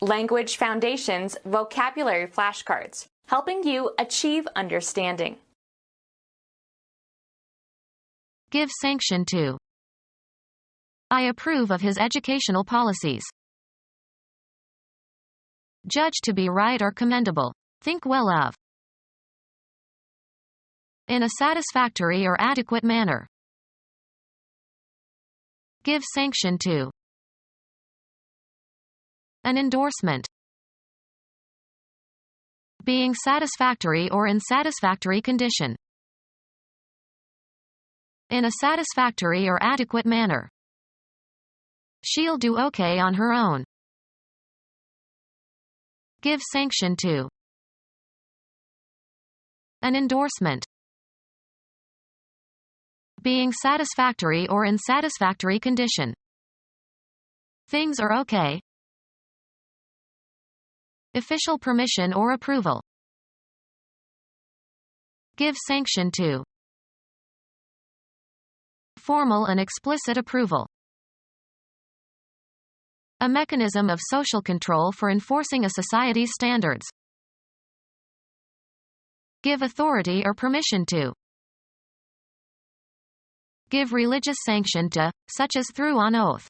Language Foundations Vocabulary Flashcards, helping you achieve understanding. Give sanction to. I approve of his educational policies. Judge to be right or commendable. Think well of. In a satisfactory or adequate manner. Give sanction to. An endorsement. Being satisfactory or in satisfactory condition. In a satisfactory or adequate manner. She'll do okay on her own. Give sanction to. An endorsement. Being satisfactory or in satisfactory condition. Things are okay. Official permission or approval. Give sanction to. Formal and explicit approval. A mechanism of social control for enforcing a society's standards. Give authority or permission to. Give religious sanction to, such as through on oath.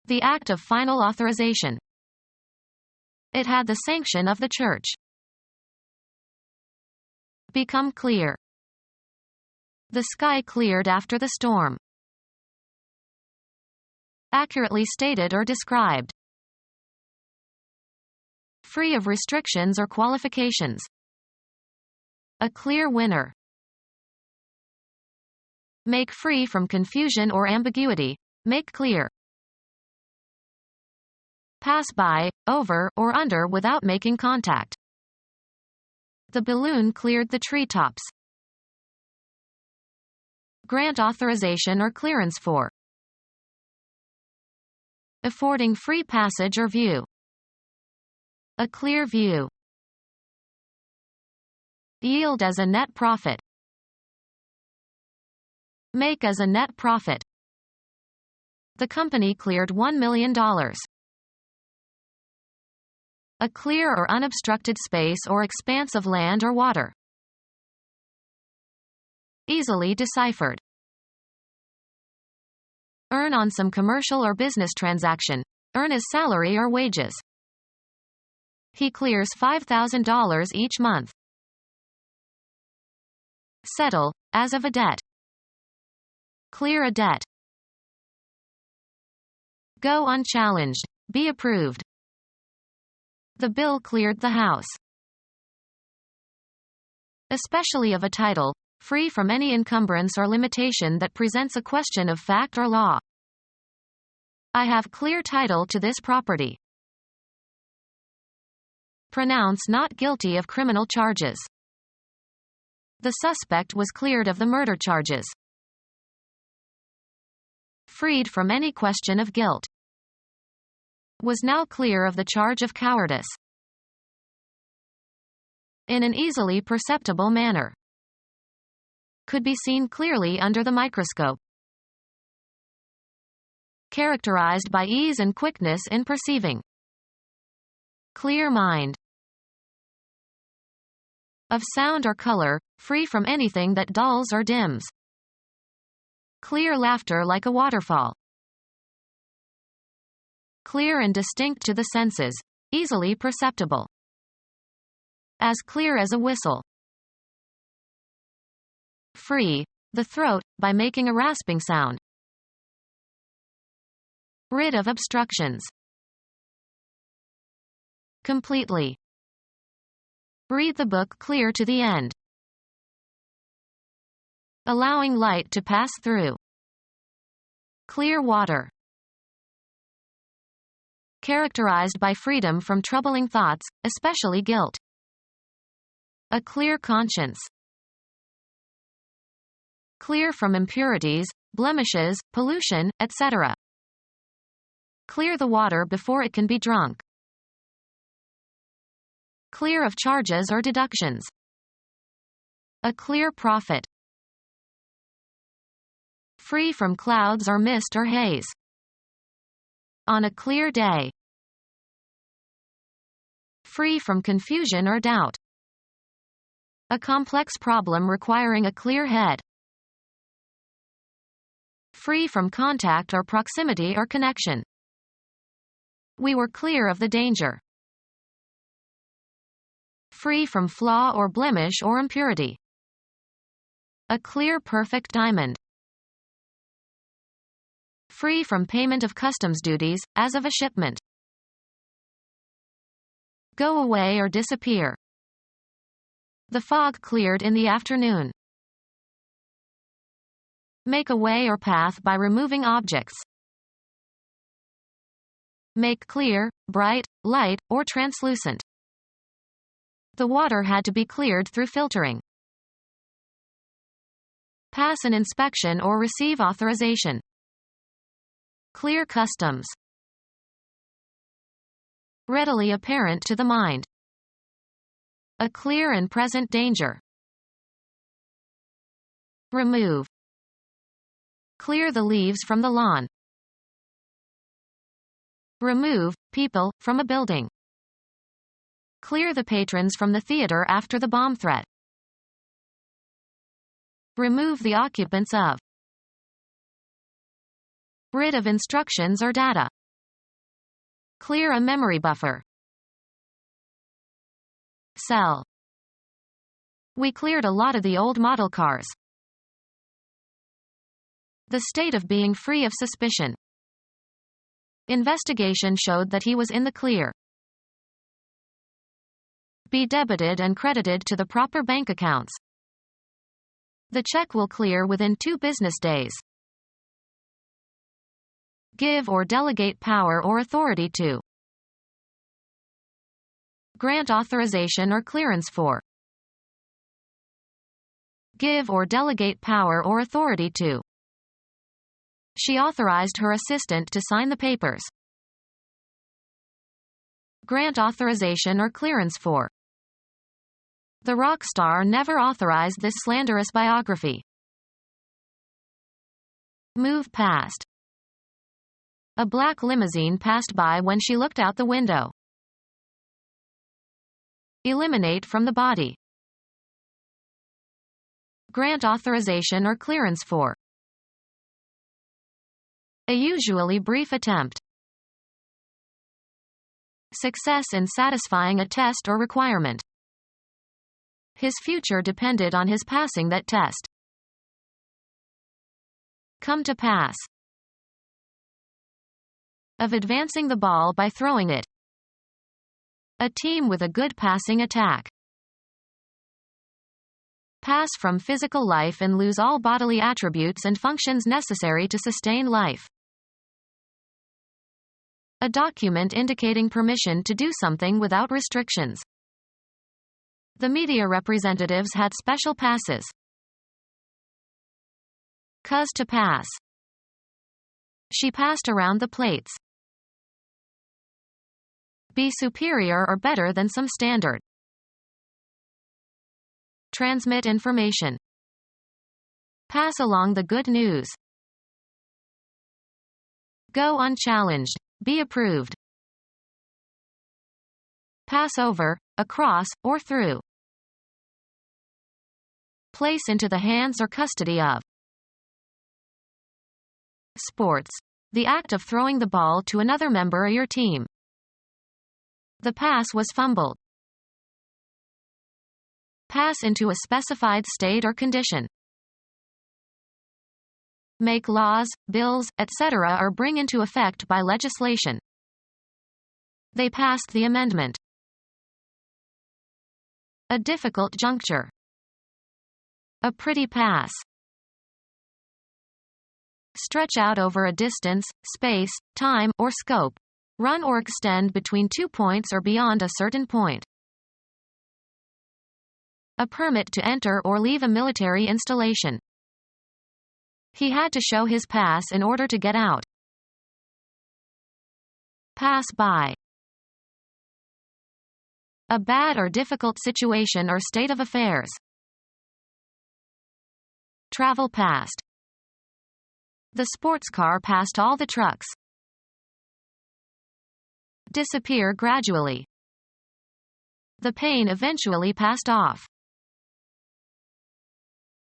The act of final authorization. It had the sanction of the Church. Become clear. The sky cleared after the storm. Accurately stated or described. Free of restrictions or qualifications. A clear winner. Make free from confusion or ambiguity. Make clear. Pass by, over, or under without making contact. The balloon cleared the treetops. Grant authorization or clearance for. Affording free passage or view. A clear view. Yield as a net profit. Make as a net profit. The company cleared $1 million. A clear or unobstructed space or expanse of land or water. Easily deciphered. Earn on some commercial or business transaction. Earn as salary or wages. He clears $5,000 each month. Settle, as of a debt. Clear a debt. Go unchallenged. Be approved. The bill cleared the House. Especially of a title, free from any encumbrance or limitation that presents a question of fact or law. I have clear title to this property. Pronounce not guilty of criminal charges. The suspect was cleared of the murder charges. Freed from any question of guilt. Was now clear of the charge of cowardice. In an easily perceptible manner. Could be seen clearly under the microscope. Characterized by ease and quickness in perceiving. Clear mind. Of sound or color, free from anything that dulls or dims. Clear laughter like a waterfall. Clear and distinct to the senses, easily perceptible. As clear as a whistle. Free, the throat, by making a rasping sound. Rid of obstructions. Completely. Read the book clear to the end. Allowing light to pass through. Clear water. Characterized by freedom from troubling thoughts, especially guilt. A clear conscience. Clear from impurities, blemishes, pollution, etc. Clear the water before it can be drunk. Clear of charges or deductions. A clear profit. Free from clouds or mist or haze. On a clear day. Free from confusion or doubt. A complex problem requiring a clear head. Free from contact or proximity or connection. We were clear of the danger. Free from flaw or blemish or impurity. A clear, perfect diamond. Free from payment of customs duties, as of a shipment. Go away or disappear. The fog cleared in the afternoon. Make a way or path by removing objects. Make clear, bright, light, or translucent. The water had to be cleared through filtering. Pass an inspection or receive authorization. Clear customs. Readily apparent to the mind. A clear and present danger. Remove. Clear the leaves from the lawn. Remove people from a building. Clear the patrons from the theater after the bomb threat. Remove the occupants of. Rid of instructions or data. Clear a memory buffer. Sell. We cleared a lot of the old model cars. The state of being free of suspicion. Investigation showed that he was in the clear. Be debited and credited to the proper bank accounts. The check will clear within 2 business days. Give or delegate power or authority to. Grant authorization or clearance for. Give or delegate power or authority to. She authorized her assistant to sign the papers. Grant authorization or clearance for. The rock star never authorized this slanderous biography. Move past. A black limousine passed by when she looked out the window. Eliminate from the body. Grant authorization or clearance for. A usually brief attempt. Success in satisfying a test or requirement. His future depended on his passing that test. Come to pass. Of advancing the ball by throwing it. A team with a good passing attack. Pass from physical life and lose all bodily attributes and functions necessary to sustain life. A document indicating permission to do something without restrictions. The media representatives had special passes. Cuz to pass. She passed around the plates. Be superior or better than some standard. Transmit information. Pass along the good news. Go unchallenged. Be approved. Pass over, across, or through. Place into the hands or custody of. Sports. The act of throwing the ball to another member of your team. The pass was fumbled. Pass into a specified state or condition. Make laws, bills, etc. or bring into effect by legislation. They passed the amendment. A difficult juncture. A pretty pass. Stretch out over a distance, space, time, or scope. Run or extend between 2 points or beyond a certain point. A permit to enter or leave a military installation. He had to show his pass in order to get out. Pass by. A bad or difficult situation or state of affairs. Travel past. The sports car passed all the trucks. disappear gradually. The pain eventually passed off.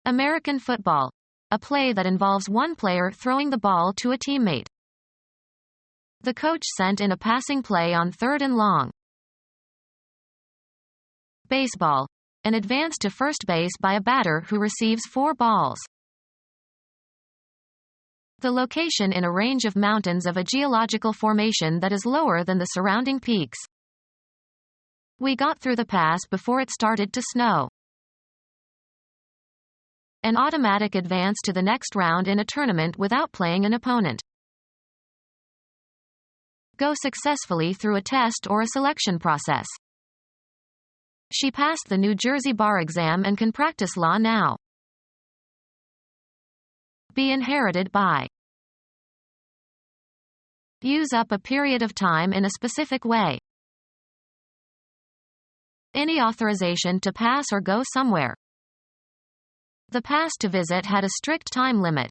American football. A play that involves one player throwing the ball to a teammate. The coach sent in a passing play on 3rd and long. Baseball. An advance to first base by a batter who receives 4 balls. The location in a range of mountains of a geological formation that is lower than the surrounding peaks. We got through the pass before it started to snow. An automatic advance to the next round in a tournament without playing an opponent. Go successfully through a test or a selection process. She passed the New Jersey bar exam and can practice law now. Be inherited by. Use up a period of time in a specific way. Any authorization to pass or go somewhere. The pass to visit had a strict time limit.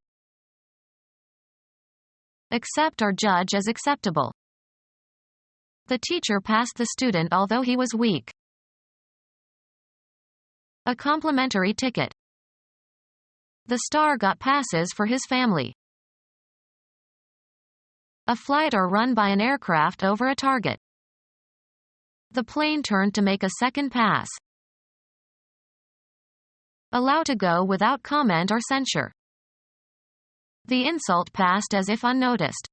Accept or judge as acceptable. The teacher passed the student although he was weak. A complimentary ticket. The star got passes for his family. A flight or run by an aircraft over a target. The plane turned to make a second pass. Allow to go without comment or censure. The insult passed as if unnoticed.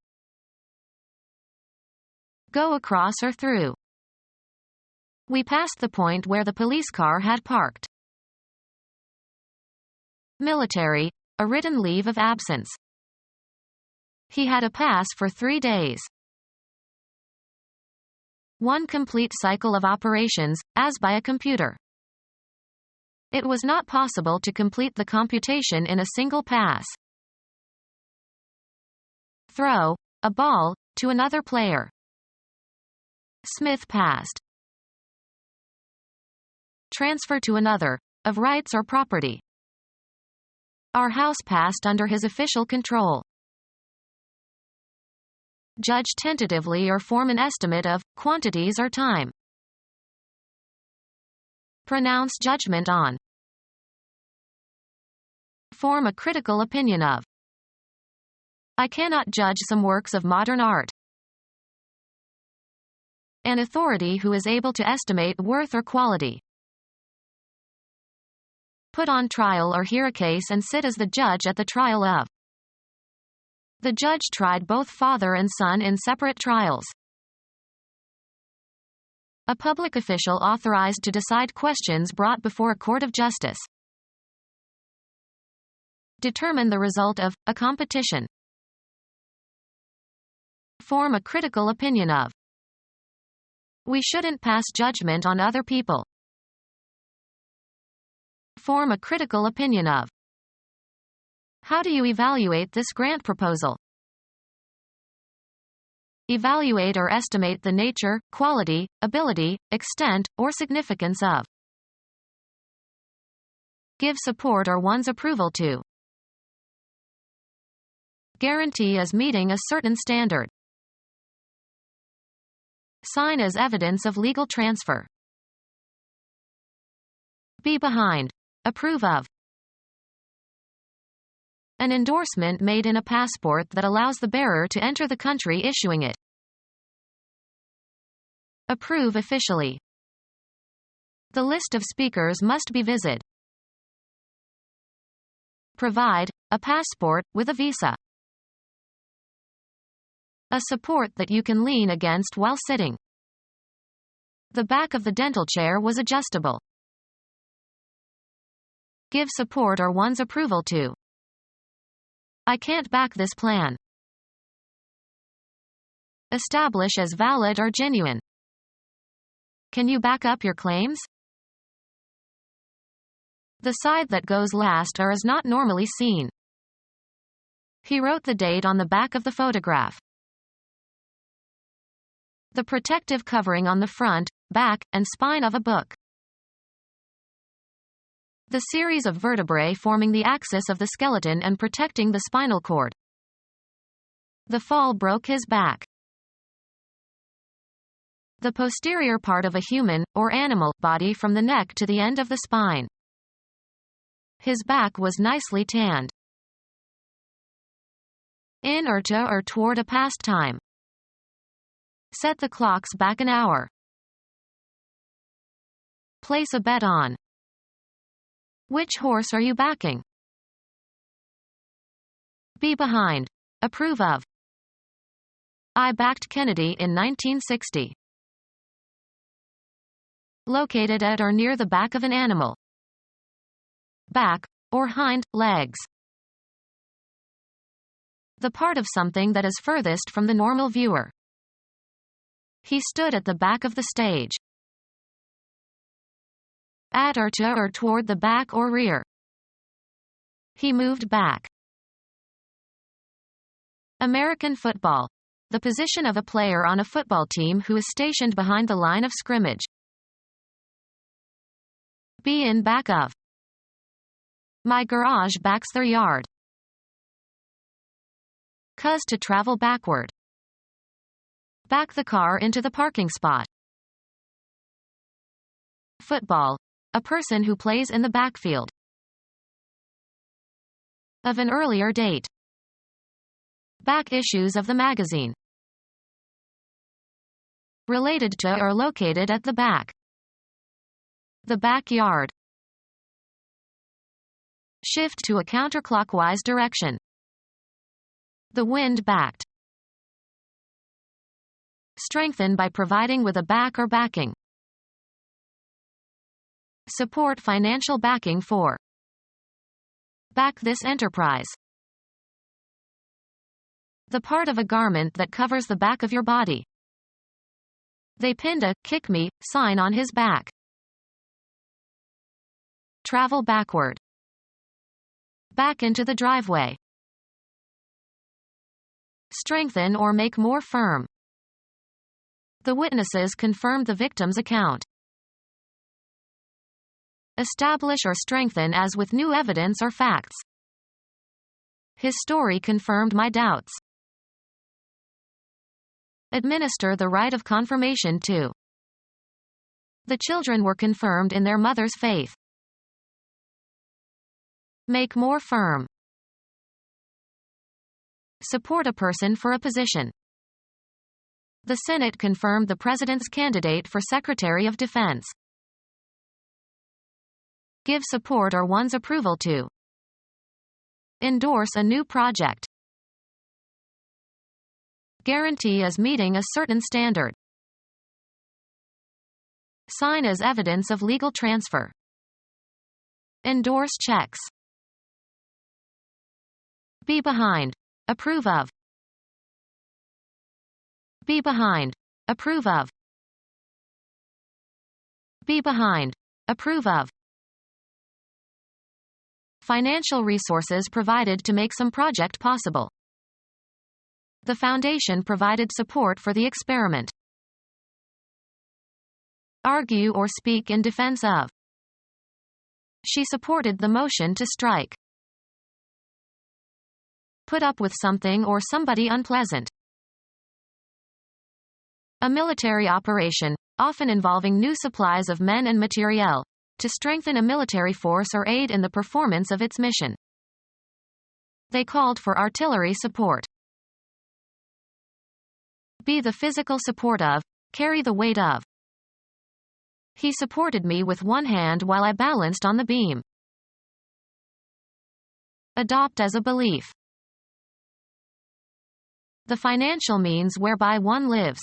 Go across or through. We passed the point where the police car had parked. Military, a written leave of absence. He had a pass for 3 days. One complete cycle of operations, as by a computer. It was not possible to complete the computation in a single pass. Throw, a ball, to another player. Smith passed. Transfer to another, of rights or property. Our house passed under his official control. Judge tentatively or form an estimate of, quantities or time. Pronounce judgment on. Form a critical opinion of. I cannot judge some works of modern art. An authority who is able to estimate worth or quality. Put on trial or hear a case and sit as the judge at the trial of. The judge tried both father and son in separate trials. A public official authorized to decide questions brought before a court of justice. Determine the result of, a competition. Form a critical opinion of. We shouldn't pass judgment on other people. Form a critical opinion of. How do you evaluate this grant proposal? Evaluate or estimate the nature, quality, ability, extent, or significance of. Give support or one's approval to. Guarantee as meeting a certain standard. Sign as evidence of legal transfer. Be behind. Approve of. An endorsement made in a passport that allows the bearer to enter the country issuing it. Approve officially. The list of speakers must be visited. Provide, a passport, with a visa. A support that you can lean against while sitting. The back of the dental chair was adjustable. Give support or one's approval to. I can't back this plan. Establish as valid or genuine. Can you back up your claims? The side that goes last or is not normally seen. He wrote the date on the back of the photograph. The protective covering on the front, back, and spine of a book. The series of vertebrae forming the axis of the skeleton and protecting the spinal cord. The fall broke his back. The posterior part of a human, or animal, body from the neck to the end of the spine. His back was nicely tanned. In or to or toward a past time. Set the clocks back an hour. Place a bet on. Which horse are you backing? Be behind. Approve of. I backed Kennedy in 1960. Located at or near the back of an animal. Back, or hind, legs. The part of something that is furthest from the normal viewer. He stood at the back of the stage. At or to or toward the back or rear. He moved back. American football. The position of a player on a football team who is stationed behind the line of scrimmage. Be in back of. My garage backs their yard. Cause to travel backward. Back the car into the parking spot. Football. A person who plays in the backfield. Of an earlier date. Back issues of the magazine. Related to or located at the back. The backyard. Shift to a counterclockwise direction. The wind backed. Strengthen by providing with a back or backing. Support financial backing for. Back this enterprise. The part of a garment that covers the back of your body. They pinned a "kick me" sign on his back. Travel backward. Back into the driveway. Strengthen or make more firm. The witnesses confirmed the victim's account. Establish or strengthen as with new evidence or facts. His story confirmed my doubts. Administer the rite of confirmation to. The children were confirmed in their mother's faith. Make more firm. Support a person for a position. The Senate confirmed the President's candidate for Secretary of Defense. Give support or one's approval to. Endorse a new project. Guarantee as meeting a certain standard. Sign as evidence of legal transfer. Endorse checks. Be behind. Approve of. Be behind. Approve of. Be behind. Approve of. Financial resources provided to make some project possible. The foundation provided support for the experiment. Argue or speak in defense of. She supported the motion to strike. Put up with something or somebody unpleasant. A military operation, often involving new supplies of men and materiel, to strengthen a military force or aid in the performance of its mission. They called for artillery support. Be the physical support of, carry the weight of. He supported me with one hand while I balanced on the beam. Adopt as a belief. The financial means whereby one lives.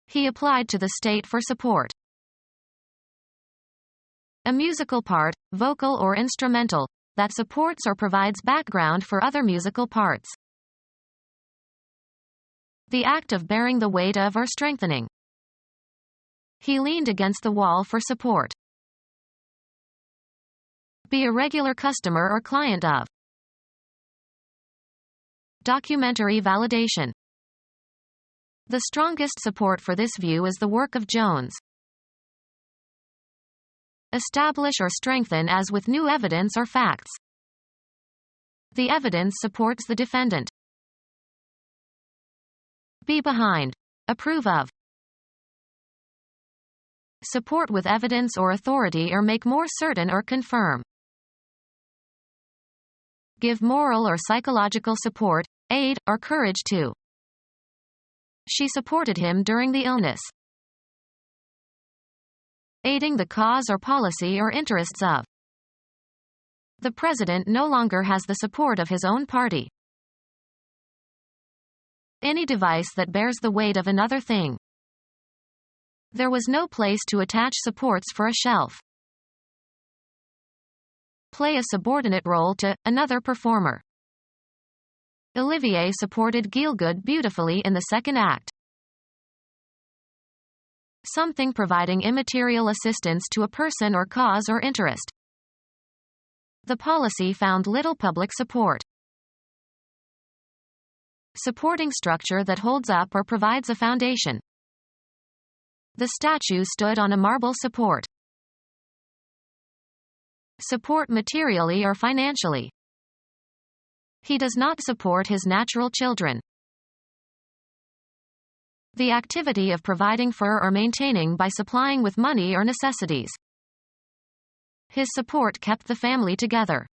He applied to the state for support. A musical part, vocal or instrumental, that supports or provides background for other musical parts. The act of bearing the weight of or strengthening. He leaned against the wall for support. Be a regular customer or client of. Documentary validation. The strongest support for this view is the work of Jones. Establish or strengthen as with new evidence or facts. The evidence supports the defendant. Be behind. Approve of. Support with evidence or authority or make more certain or confirm. Give moral or psychological support, aid, or courage to. She supported him during the illness. Aiding the cause or policy or interests of. The president no longer has the support of his own party. Any device that bears the weight of another thing. There was no place to attach supports for a shelf. Play a subordinate role to another performer. Olivier supported Gielgud beautifully in the second act. Something providing immaterial assistance to a person or cause or interest. The policy found little public support. Supporting structure that holds up or provides a foundation. The statue stood on a marble support. Support materially or financially. He does not support his natural children. The activity of providing for or maintaining by supplying with money or necessities. His support kept the family together.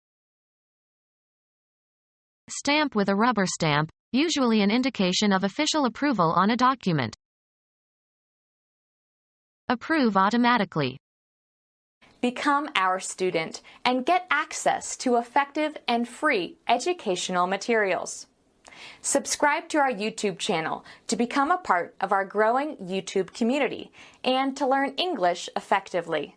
Stamp with a rubber stamp, usually an indication of official approval on a document. Approve automatically. Become our student and get access to effective and free educational materials. Subscribe to our YouTube channel to become a part of our growing YouTube community and to learn English effectively.